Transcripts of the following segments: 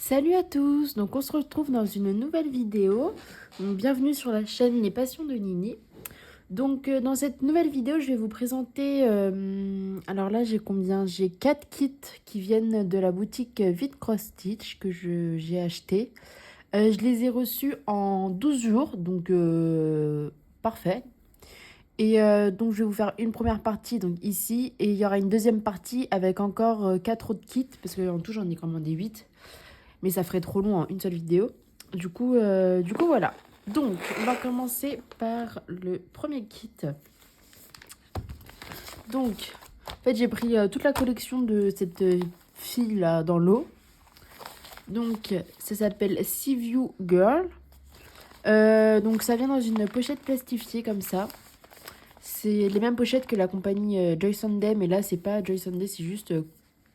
Salut à tous, donc on se retrouve dans une nouvelle vidéo. Donc, bienvenue sur la chaîne Les Passions de Nini. Donc dans cette nouvelle vidéo, je vais vous présenter, alors là j'ai combien? J'ai 4 kits qui viennent de la boutique Vite Cross Stitch que j'ai acheté. Je les ai reçus en 12 jours, donc parfait. Et donc je vais vous faire une première partie donc ici, et il y aura une deuxième partie avec encore 4 autres kits, parce qu'en tout j'en ai commandé 8. Mais ça ferait trop long en une seule vidéo. Du coup voilà. Donc, on va commencer par le premier kit. Donc, en fait, j'ai pris toute la collection de cette fille-là dans l'eau. Donc, ça s'appelle Sea View Girl. Donc, ça vient dans une pochette plastifiée comme ça. C'est les mêmes pochettes que la compagnie Joy Sunday, mais là, c'est pas Joy Sunday, c'est juste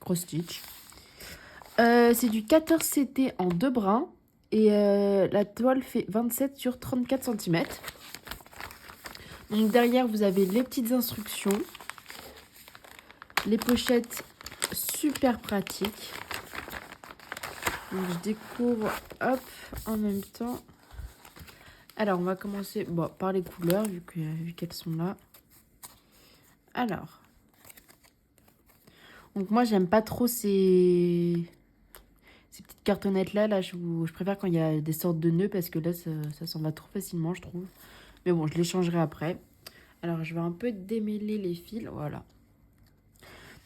Cross Stitch. C'est du 14 CT en 2 brins. Et la toile fait 27 sur 34 cm. Donc derrière, vous avez les petites instructions. Les pochettes super pratiques. Donc je découvre, hop, en même temps. Alors, on va commencer par les couleurs, vu qu'elles sont là. Alors. Donc moi, j'aime pas trop ces petites cartonnettes là. Je préfère quand il y a des sortes de nœuds, parce que là, ça s'en va trop facilement, je trouve. Mais bon, je les changerai après. Alors, je vais un peu démêler les fils. Voilà.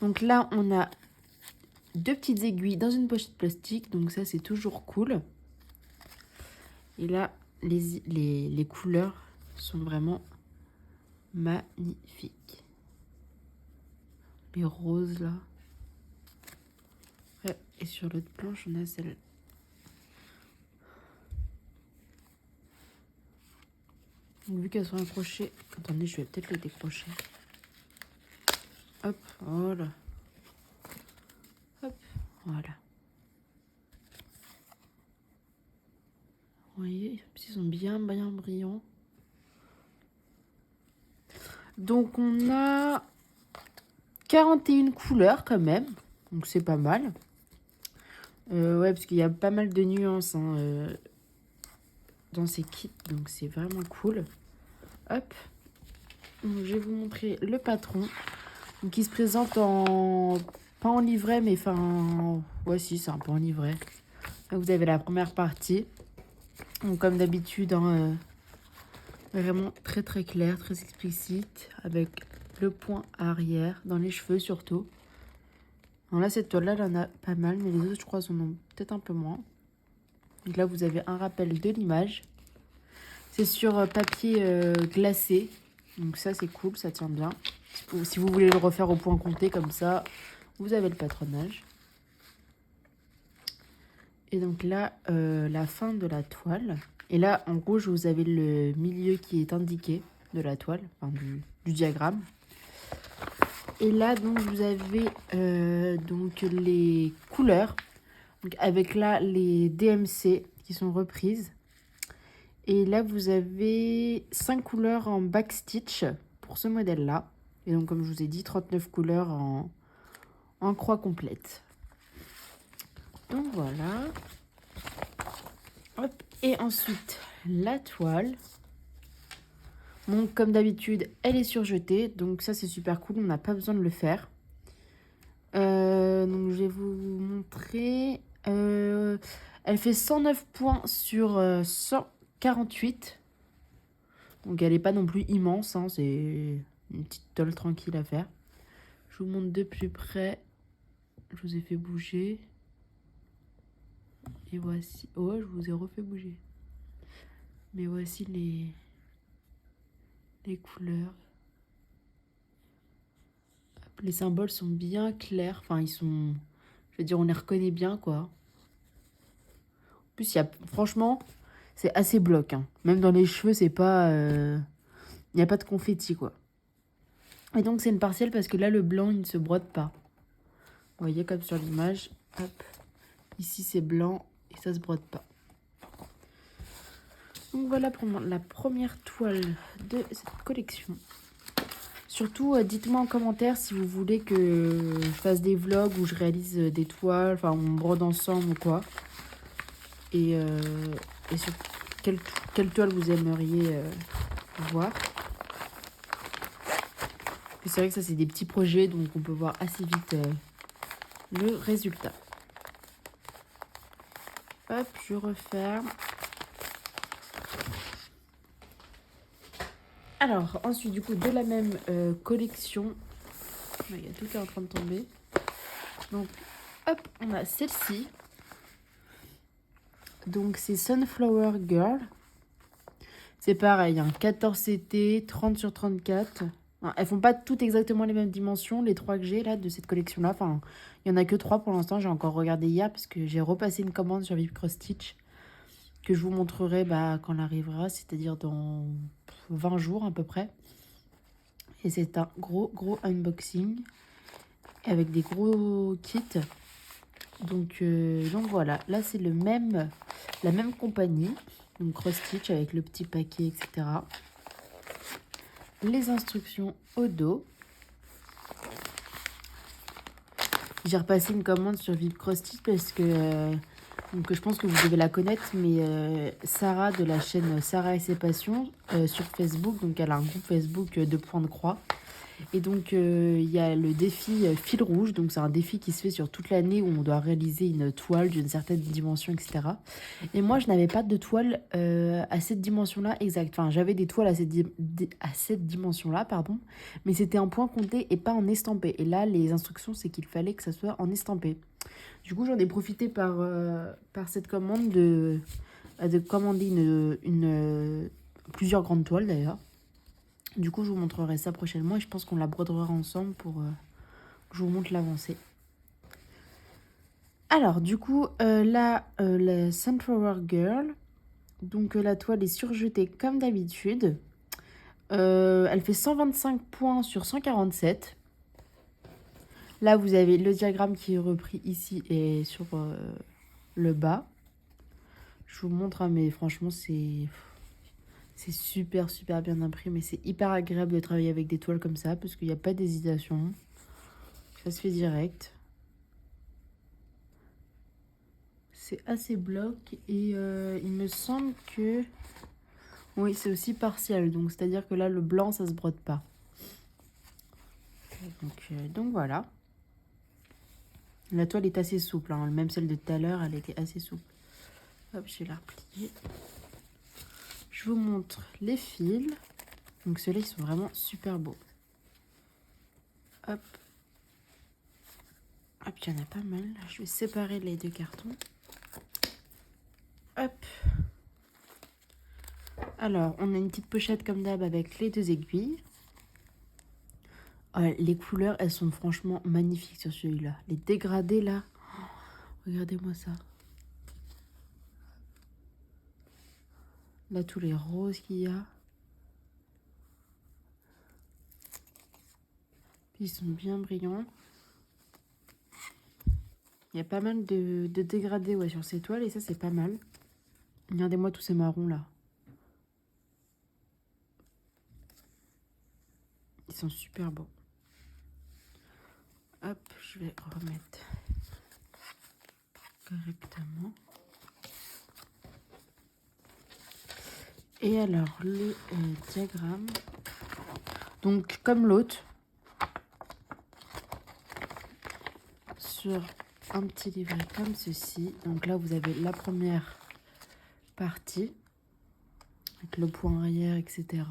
Donc là, on a 2 petites aiguilles dans une pochette plastique. Donc ça, c'est toujours cool. Et là, les couleurs sont vraiment magnifiques. Les roses, là. Ouais, et sur l'autre planche, on a celle. Donc, vu qu'elles sont accrochées... Attendez, je vais peut-être les décrocher. Hop, voilà. Hop, voilà. Vous voyez, ils sont bien brillants. Donc, on a 41 couleurs quand même. Donc, c'est pas mal. Ouais, parce qu'il y a pas mal de nuances dans ces kits. Donc, c'est vraiment cool. Hop. Donc, je vais vous montrer le patron. Donc, il se présente en... Pas en livret, mais enfin... Ouais, si, c'est un peu en livret. Là, vous avez la première partie. Donc, comme d'habitude, hein, vraiment très très clair, très explicite. Avec le point arrière, dans les cheveux surtout. Alors là, cette toile-là, elle en a pas mal, mais les autres, je crois, en ont peut-être un peu moins. Donc là, vous avez un rappel de l'image. C'est sur papier glacé. Donc ça, c'est cool, ça tient bien. Si vous voulez le refaire au point compté, comme ça, vous avez le patronage. Et donc là, la fin de la toile. Et là, en rouge, vous avez le milieu qui est indiqué de la toile, enfin du diagramme. Et là, donc, vous avez donc les couleurs. Donc, avec là, les DMC qui sont reprises. Et là, vous avez 5 couleurs en backstitch pour ce modèle-là. Et donc, comme je vous ai dit, 39 couleurs en croix complète. Donc, voilà. Hop. Et ensuite, la toile. Donc, comme d'habitude, elle est surjetée. Donc, ça, c'est super cool. On n'a pas besoin de le faire. Donc, je vais vous montrer. Elle fait 109 points sur 148. Donc, elle n'est pas non plus immense. Hein, c'est une petite toile tranquille à faire. Je vous montre de plus près. Je vous ai fait bouger. Et voici... Oh, je vous ai refait bouger. Mais voici les couleurs. Les symboles sont bien clairs. Enfin, ils sont... Je veux dire, on les reconnaît bien, quoi. En plus, franchement, c'est assez bloc. Hein. Même dans les cheveux, c'est pas... Il n'y a pas de confetti, quoi. Et donc, c'est une partielle parce que là, le blanc, il ne se brode pas. Vous voyez, comme sur l'image. Hop. Ici, c'est blanc et ça se brode pas. Donc, voilà pour la première toile de cette collection. Surtout, dites-moi en commentaire si vous voulez que je fasse des vlogs où je réalise des toiles, enfin, on brode ensemble ou quoi. et sur quelle toile vous aimeriez voir. C'est vrai que ça, c'est des petits projets, donc on peut voir assez vite le résultat. Hop, je referme. Alors, ensuite, du coup, de la même collection. Il y a tout qui est en train de tomber. Donc, hop, on a celle-ci. Donc, c'est Sunflower Girl. C'est pareil, hein, 14 CT, 30 sur 34. Enfin, elles font pas toutes exactement les mêmes dimensions, les 3 que j'ai là de cette collection-là. Enfin, il y en a que 3 pour l'instant. J'ai encore regardé hier parce que j'ai repassé une commande sur Vip Cross Stitch que je vous montrerai quand elle arrivera, c'est-à-dire dans 20 jours à peu près. Et c'est un gros unboxing avec des gros kits. Donc voilà, là c'est la même compagnie, donc Cross Stitch avec le petit paquet, etc. Les instructions au dos. J'ai repassé une commande sur Vip Cross Stitch parce que donc je pense que vous devez la connaître, mais Sarah de la chaîne Sarah et ses passions sur Facebook, donc elle a un groupe Facebook de Point de Croix. Et donc, il y a le défi fil rouge. Donc, c'est un défi qui se fait sur toute l'année où on doit réaliser une toile d'une certaine dimension, etc. Et moi, je n'avais pas de toile à cette dimension-là exacte. Enfin, j'avais des toiles à cette dimension-là, pardon. Mais c'était en point compté et pas en estampé. Et là, les instructions, c'est qu'il fallait que ça soit en estampé. Du coup, j'en ai profité par cette commande de commander plusieurs grandes toiles, d'ailleurs. Du coup, je vous montrerai ça prochainement et je pense qu'on la brodera ensemble pour que je vous montre l'avancée. Alors, du coup, là, la Sunflower Girl. Donc, la toile est surjetée comme d'habitude. Elle fait 125 points sur 147. Là, vous avez le diagramme qui est repris ici et sur le bas. Je vous montre, hein, mais franchement, c'est super bien imprimé. C'est hyper agréable de travailler avec des toiles comme ça parce qu'il n'y a pas d'hésitation. Ça se fait direct. C'est assez bloc et il me semble que... Oui, c'est aussi partiel. Donc, c'est-à-dire que là, le blanc, ça se brode pas. Donc voilà. La toile est assez souple. Hein. Même celle de tout à l'heure, elle était assez souple. Hop, je vais la replier. Je vous montre les fils. Donc ceux-là, ils sont vraiment super beaux. Hop. Hop, il y en a pas mal. Je vais séparer les deux cartons. Hop. Alors, on a une petite pochette comme d'hab avec les 2 aiguilles. Les couleurs, elles sont franchement magnifiques sur celui-là. Les dégradés, là. Oh, regardez-moi ça. Là, tous les roses qu'il y a. Puis, ils sont bien brillants. Il y a pas mal de dégradés sur ces toiles et ça, c'est pas mal. Regardez-moi tous ces marrons, là. Ils sont super beaux. Hop, je vais remettre correctement. Et alors, le diagramme. Donc, comme l'autre, sur un petit livret comme ceci. Donc là, vous avez la première partie, avec le point arrière, etc.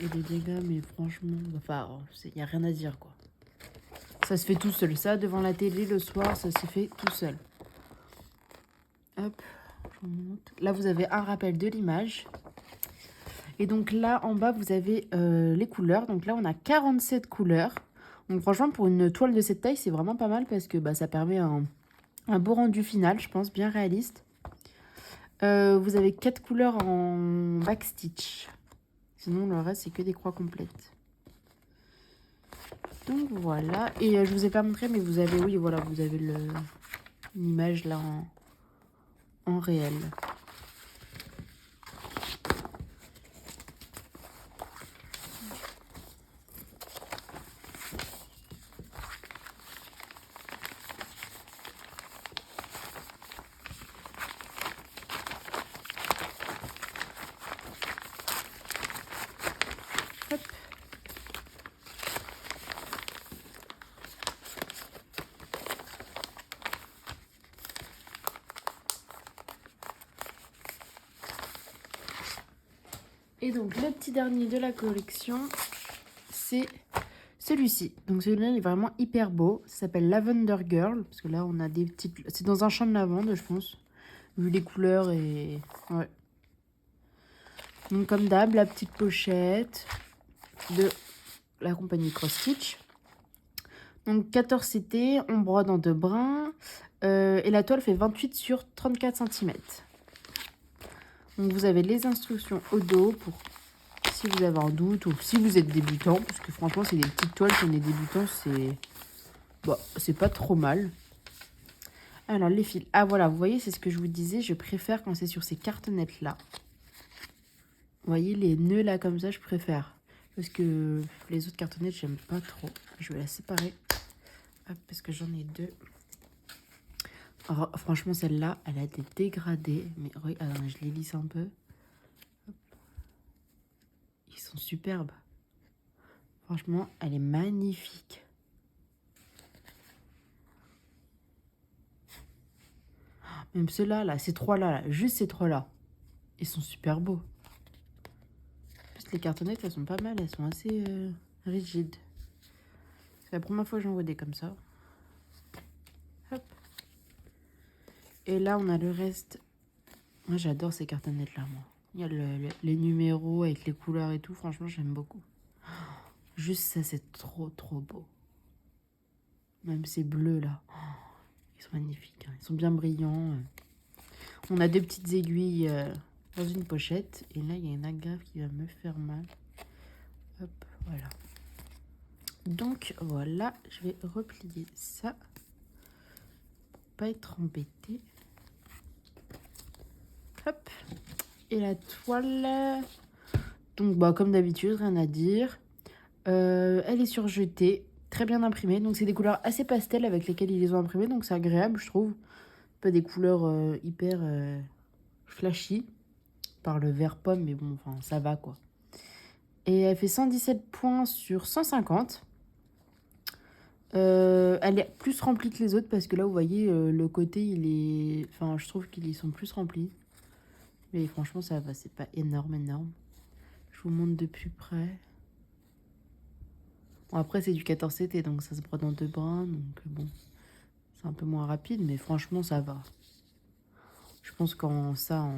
Et le diagramme est franchement... Enfin, il n'y a rien à dire, quoi. Ça se fait tout seul. Ça, devant la télé, le soir, ça se fait tout seul. Hop, je vous montre. Là, vous avez un rappel de l'image. Et donc là, en bas, vous avez les couleurs. Donc là, on a 47 couleurs. Donc franchement, pour une toile de cette taille, c'est vraiment pas mal parce que ça permet un beau rendu final, je pense, bien réaliste. Vous avez 4 couleurs en backstitch. Sinon, le reste, c'est que des croix complètes. Donc voilà. Et je vous ai pas montré, mais vous avez, oui, voilà, vous avez l'image là en réel. Et donc le petit dernier de la collection, c'est celui-ci. Donc celui-là il est vraiment hyper beau. Ça s'appelle Lavender Girl. Parce que là on a des petites... C'est dans un champ de lavande je pense. Vu les couleurs et... Ouais. Donc comme d'hab, la petite pochette de la compagnie Cross Stitch. Donc 14 CT, on brode en 2 brins. Et la toile fait 28 sur 34 cm. Donc vous avez les instructions au dos pour si vous avez un doute ou si vous êtes débutant. Parce que franchement c'est des petites toiles quand on est débutant, c'est... Bon, c'est pas trop mal. Alors les fils. Ah voilà, vous voyez, c'est ce que je vous disais. Je préfère quand c'est sur ces cartonnettes là. Vous voyez les nœuds là comme ça, je préfère. Parce que les autres cartonnettes, j'aime pas trop. Je vais la séparer. Hop, parce que j'en ai 2. Alors, franchement, celle-là, elle a été dégradée. Mais oui, alors, je les lisse un peu. Hop. Ils sont superbes. Franchement, elle est magnifique. Même ceux-là, là, ces trois-là, là, juste ces trois-là, ils sont super beaux. Les cartonnettes, elles sont pas mal, elles sont assez rigides. C'est la première fois que j'en vois des comme ça. Hop. Et là, on a le reste. Moi, j'adore ces cartonnettes-là, moi. Il y a les numéros avec les couleurs et tout. Franchement, j'aime beaucoup. Juste ça, c'est trop, trop beau. Même ces bleus-là. Ils sont magnifiques. Hein. Ils sont bien brillants. On a 2 petites aiguilles... dans une pochette. Et là, il y a une agrafe qui va me faire mal. Hop, voilà. Donc, voilà. Je vais replier ça. Pour pas être embêté. Hop. Et la toile. Donc, bah, comme d'habitude, rien à dire. Elle est surjetée. Très bien imprimée. Donc, c'est des couleurs assez pastel avec lesquelles ils les ont imprimées. Donc, c'est agréable, je trouve. Pas des couleurs hyper flashy. Par le vert pomme, mais bon, enfin, ça va, quoi. Et elle fait 117 points sur 150. Elle est plus remplie que les autres, parce que là, vous voyez, le côté, il est... Enfin, je trouve qu'ils sont plus remplis. Mais franchement, ça va, c'est pas énorme, énorme. Je vous montre de plus près. Bon, après, c'est du 14 CT, donc ça se brode en 2 brins, donc bon, c'est un peu moins rapide, mais franchement, ça va. Je pense qu'en ça,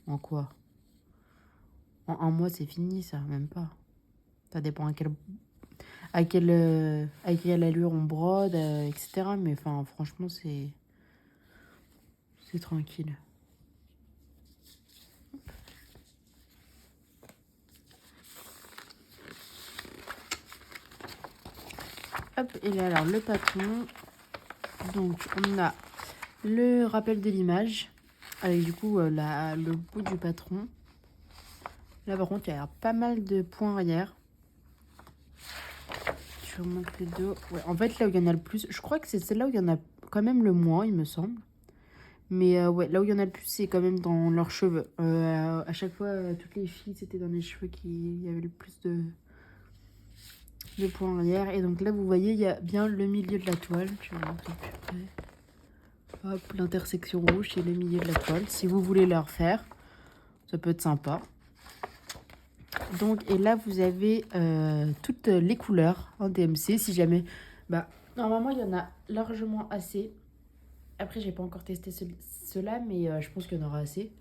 en quoi? En 1 mois, c'est fini, ça, même pas. Ça dépend à quelle allure on brode, etc. Mais enfin, franchement, c'est tranquille. Hop, et là, alors, le patron. Donc, on a le rappel de l'image. Avec du coup, le bout du patron. Là, par contre, il y a pas mal de points arrière. Je vous montre les deux. Ouais, en fait, là où il y en a le plus, je crois que c'est celle-là où il y en a quand même le moins, il me semble. Mais ouais, là où il y en a le plus, c'est quand même dans leurs cheveux. À chaque fois, toutes les filles, c'était dans les cheveux qu'il y avait le plus de points arrière. Et donc là, vous voyez, il y a bien le milieu de la toile. Je vais vous montrer plus près. Hop, l'intersection rouge, c'est le milieu de la toile. Si vous voulez la refaire, ça peut être sympa. Donc, et là, vous avez toutes les couleurs en DMC. Si jamais, bah, normalement, il y en a largement assez. Après, j'ai pas encore testé ceux-là, mais je pense qu'il y en aura assez.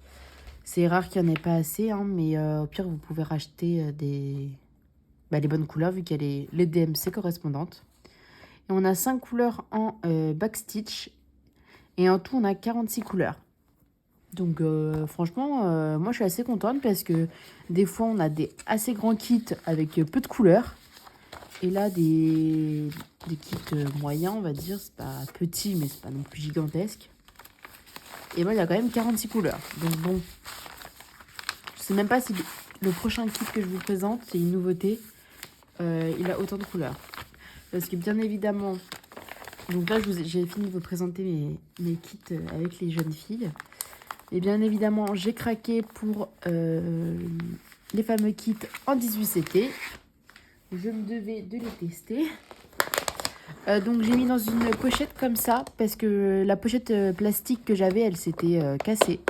C'est rare qu'il n'y en ait pas assez, hein, mais au pire, vous pouvez racheter les bonnes couleurs, vu qu'il y a les DMC correspondantes. Et on a 5 couleurs en backstitch. Et en tout, on a 46 couleurs. Donc franchement, moi je suis assez contente parce que des fois on a des assez grands kits avec peu de couleurs. Et là des kits moyens, on va dire, c'est pas petit mais c'est pas non plus gigantesque. Et moi il y a quand même 46 couleurs. Donc bon, je sais même pas si le prochain kit que je vous présente, c'est une nouveauté. Il a autant de couleurs. Parce que bien évidemment, donc là j'ai fini de vous présenter mes kits avec les jeunes filles. Et bien évidemment, j'ai craqué pour les fameux kits en 18 CT. Je me devais de les tester. Donc j'ai mis dans une pochette comme ça, parce que la pochette plastique que j'avais, elle s'était cassée.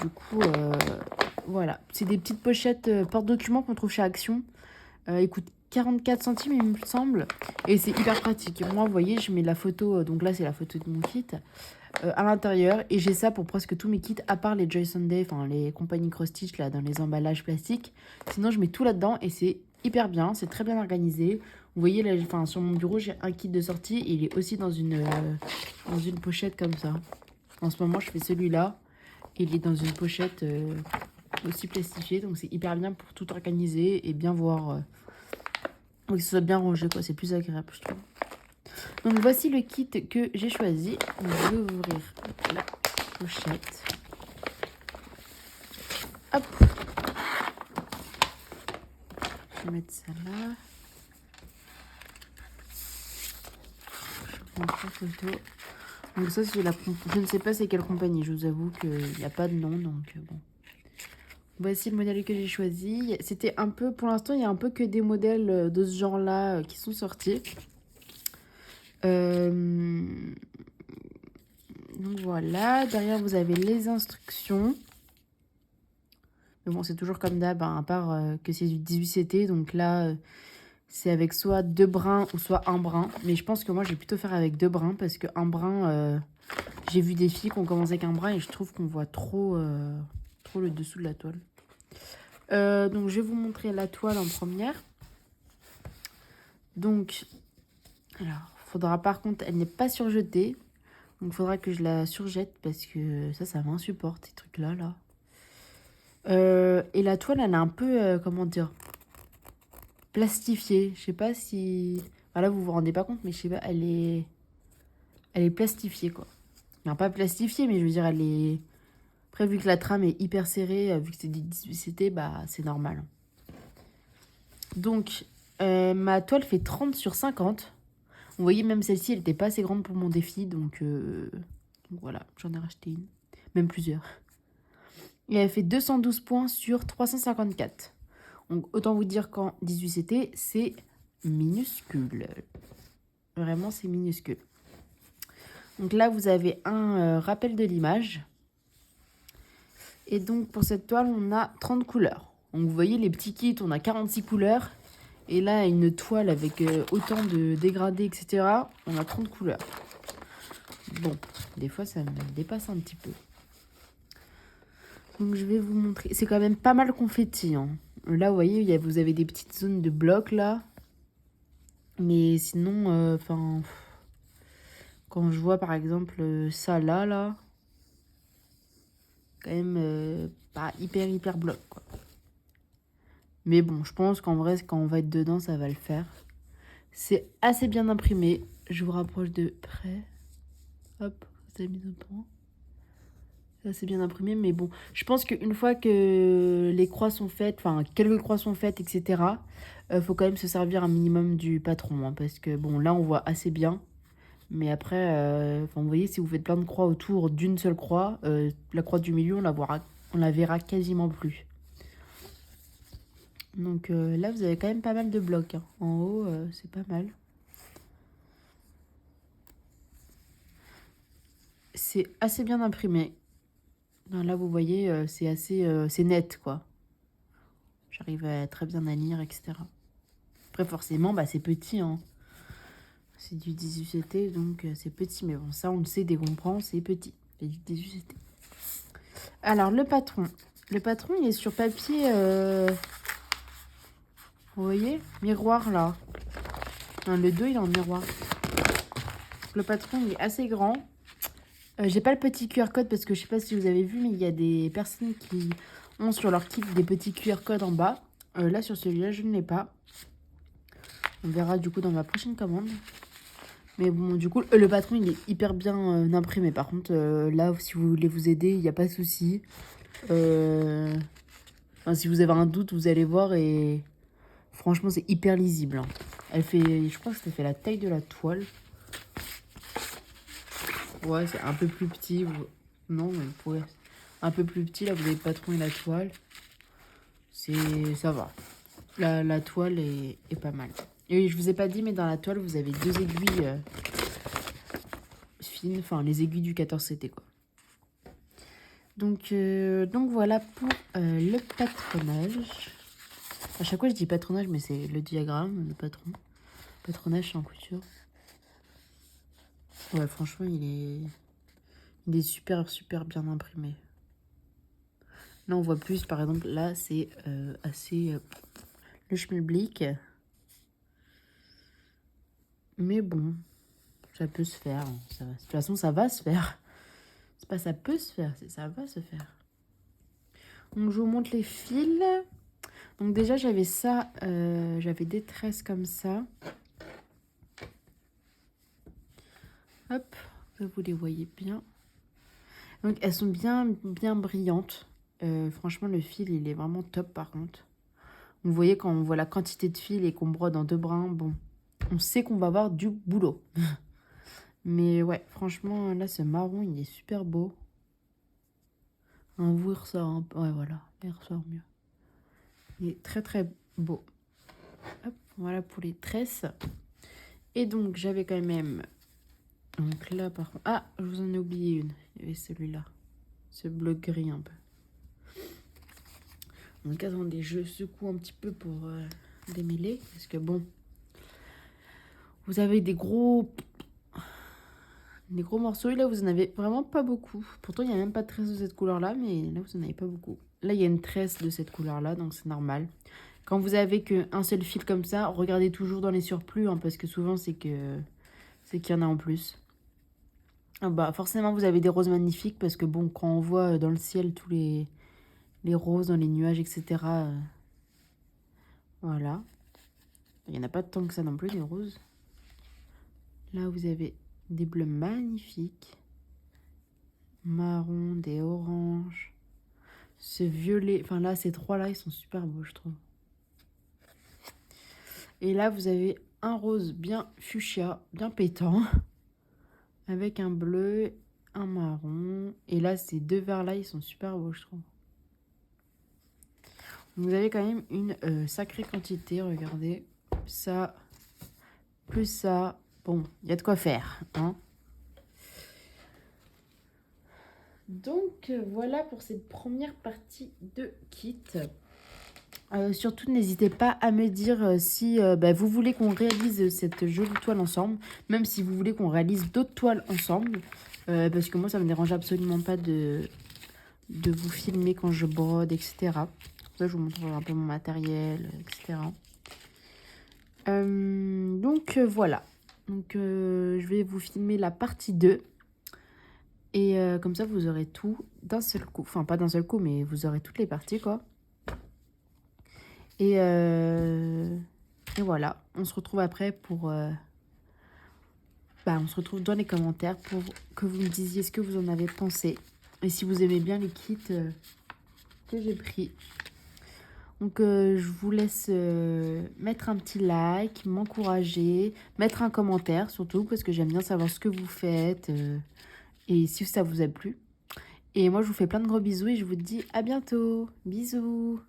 Du coup, voilà. C'est des petites pochettes porte-documents qu'on trouve chez Action. Ils coûtent 44 centimes, il me semble. Et c'est hyper pratique. Moi, vous voyez, je mets la photo. Donc là, c'est la photo de mon kit. À l'intérieur. Et j'ai ça pour presque tous mes kits, à part les Joy Sunday, enfin les compagnies cross-stitch, là, dans les emballages plastiques. Sinon, je mets tout là-dedans et c'est hyper bien. C'est très bien organisé. Vous voyez, là, enfin, sur mon bureau, j'ai un kit de sortie. Et il est aussi dans une pochette comme ça. En ce moment, je fais celui-là. Et il est dans une pochette aussi plastifiée. Donc, c'est hyper bien pour tout organiser et bien voir. Que ce soit bien rangé, quoi. C'est plus agréable, je trouve. Donc, voici le kit que j'ai choisi. Donc, je vais ouvrir la pochette. Hop. Je vais mettre ça là. Je montre la photo. Donc ça, c'est je ne sais pas c'est quelle compagnie. Je vous avoue qu'il n'y a pas de nom, donc bon. Voici le modèle que j'ai choisi. C'était un peu, pour l'instant, il y a un peu que des modèles de ce genre-là qui sont sortis. Donc voilà. Derrière, vous avez les instructions. Mais bon, c'est toujours comme d'hab, hein, à part que c'est du 18CT. Donc là, c'est avec soit 2 brins ou soit 1 brin. Mais je pense que moi, je vais plutôt faire avec 2 brins. Parce que 1 brin, j'ai vu des filles qui ont commencé avec 1 brin. Et je trouve qu'on voit trop le dessous de la toile. Donc, je vais vous montrer la toile en première. Donc, alors, faudra par contre, elle n'est pas surjetée. Donc, il faudra que je la surjette parce que ça m'insupporte, ces trucs-là, là. Et la toile, elle est un peu, comment dire, plastifiée. Je sais pas si... Enfin, là, vous vous rendez pas compte, mais je sais pas, elle est plastifiée, quoi. Non, pas plastifiée, mais je veux dire, elle est... Après, vu que la trame est hyper serrée, vu que c'est du 18CT, bah, c'est normal. Donc, ma toile fait 30 sur 50. Vous voyez, même celle-ci, elle n'était pas assez grande pour mon défi. Donc voilà, j'en ai racheté une. Même plusieurs. Et elle fait 212 points sur 354. Donc, autant vous dire qu'en 18CT, c'est minuscule. Vraiment, c'est minuscule. Donc là, vous avez un rappel de l'image. Et donc, pour cette toile, on a 30 couleurs. Donc, vous voyez, les petits kits, on a 46 couleurs. Et là, une toile avec autant de dégradés, etc. On a 30 couleurs. Bon, des fois, ça me dépasse un petit peu. Donc, je vais vous montrer. C'est quand même pas mal confetti. Hein. Là, vous voyez, vous avez des petites zones de blocs, là. Mais sinon, quand je vois, par exemple, ça, là... Quand même pas hyper bloc, quoi. Mais bon, je pense qu'en vrai, quand on va être dedans, ça va le faire. C'est assez bien imprimé. Je vous rapproche de près. Hop, c'est mis au point. C'est assez bien imprimé, mais bon. Je pense qu'une fois que les croix sont faites, enfin, quelques croix sont faites, etc., faut quand même se servir un minimum du patron. Hein, parce que, bon, là, on voit assez bien. Mais après, vous voyez, si vous faites plein de croix autour d'une seule croix, la croix du milieu, on la verra quasiment plus. Donc là, vous avez quand même pas mal de blocs. Hein. En haut, c'est pas mal. C'est assez bien imprimé. Là, vous voyez, c'est assez c'est net, quoi. J'arrive à très bien à lire, etc. Après, forcément, bah, c'est petit. Hein. C'est du 18CT, donc c'est petit. Mais bon, ça, on le sait dès qu'on prend, c'est petit. C'est du 18CT. Alors, le patron. Le patron, il est sur papier... Vous voyez, miroir là. Enfin, le dos, il est en miroir. Le patron, il est assez grand. J'ai pas le petit QR code parce que je sais pas si vous avez vu, mais il y a des personnes qui ont sur leur kit des petits QR codes en bas. Là, sur celui-là, je ne l'ai pas. On verra du coup dans ma prochaine commande. Mais bon, du coup, le patron, il est hyper bien imprimé. Par contre, là, si vous voulez vous aider, il n'y a pas de souci. Si vous avez un doute, vous allez voir et... Franchement, c'est hyper lisible. Hein. Elle fait... Je crois que ça fait la taille de la toile. Ouais, c'est un peu plus petit. Non, mais ouais. Un peu plus petit, là, vous avez le patron et la toile. Ça va. La toile est pas mal. Et je vous ai pas dit, mais dans la toile, vous avez 2 aiguilles fines. Enfin, les aiguilles du 14CT, quoi. Donc voilà pour le patronage. À chaque fois je dis patronage, mais c'est le diagramme, le patron. Patronage en couture. Ouais, franchement, il est super, super bien imprimé. Là, on voit plus, par exemple, là, c'est assez le schmilblick. Mais bon, ça peut se faire. Ça va. De toute façon, ça va se faire. C'est pas ça peut se faire, c'est ça va se faire. Donc, je vous montre les fils. Donc, déjà, j'avais ça. J'avais des tresses comme ça. Hop, vous les voyez bien. Donc, elles sont bien, bien brillantes. Franchement, le fil, il est vraiment top, par contre. Vous voyez, quand on voit la quantité de fil et qu'on brode en 2 brins, bon, on sait qu'on va avoir du boulot. Mais ouais, franchement, là, ce marron, il est super beau. Vous, il ressort un peu. Ouais, voilà, il ressort mieux. Il est très, très beau. Hop, voilà pour les tresses. Et donc, j'avais quand même... Donc là, par contre... Ah, je vous en ai oublié une. Il y avait celui-là. Ce bleu-gris un peu. Donc, attendez, je secoue un petit peu pour démêler. Parce que bon... Vous avez des gros morceaux. Et là, vous en avez vraiment pas beaucoup. Pourtant, il n'y a même pas de tresse de cette couleur-là. Mais là, vous en avez pas beaucoup. Là, il y a une tresse de cette couleur-là. Donc, c'est normal. Quand vous avez qu'un seul fil comme ça, regardez toujours dans les surplus. Hein, parce que souvent, c'est qu'il y en a en plus. Ah bah, forcément, vous avez des roses magnifiques. Parce que bon, quand on voit dans le ciel tous les roses, dans les nuages, etc. Voilà. Il n'y en a pas tant que ça non plus, des roses. Là, vous avez des bleus magnifiques. Marron, des oranges. Ce violet. Enfin là, ces trois-là, ils sont super beaux, je trouve. Et là, vous avez un rose bien fuchsia, bien pétant. Avec un bleu, un marron. Et là, ces deux verts-là, ils sont super beaux, je trouve. Vous avez quand même une sacrée quantité, regardez. Ça, plus ça. Bon, il y a de quoi faire, hein. Donc, voilà pour cette première partie de kit. Surtout, n'hésitez pas à me dire si vous voulez qu'on réalise cette jolie toile ensemble. Même si vous voulez qu'on réalise d'autres toiles ensemble. Parce que moi, ça ne me dérange absolument pas de vous filmer quand je brode, etc. Là, je vous montrerai un peu mon matériel, etc. Donc, voilà. Donc, je vais vous filmer la partie 2. Et comme ça, vous aurez tout d'un seul coup. Enfin, pas d'un seul coup, mais vous aurez toutes les parties, quoi. Et voilà. On se retrouve après pour... on se retrouve dans les commentaires pour que vous me disiez ce que vous en avez pensé. Et si vous aimez bien les kits que j'ai pris. Donc, je vous laisse mettre un petit like, m'encourager, mettre un commentaire surtout, parce que j'aime bien savoir ce que vous faites et si ça vous a plu. Et moi, je vous fais plein de gros bisous et je vous dis à bientôt. Bisous!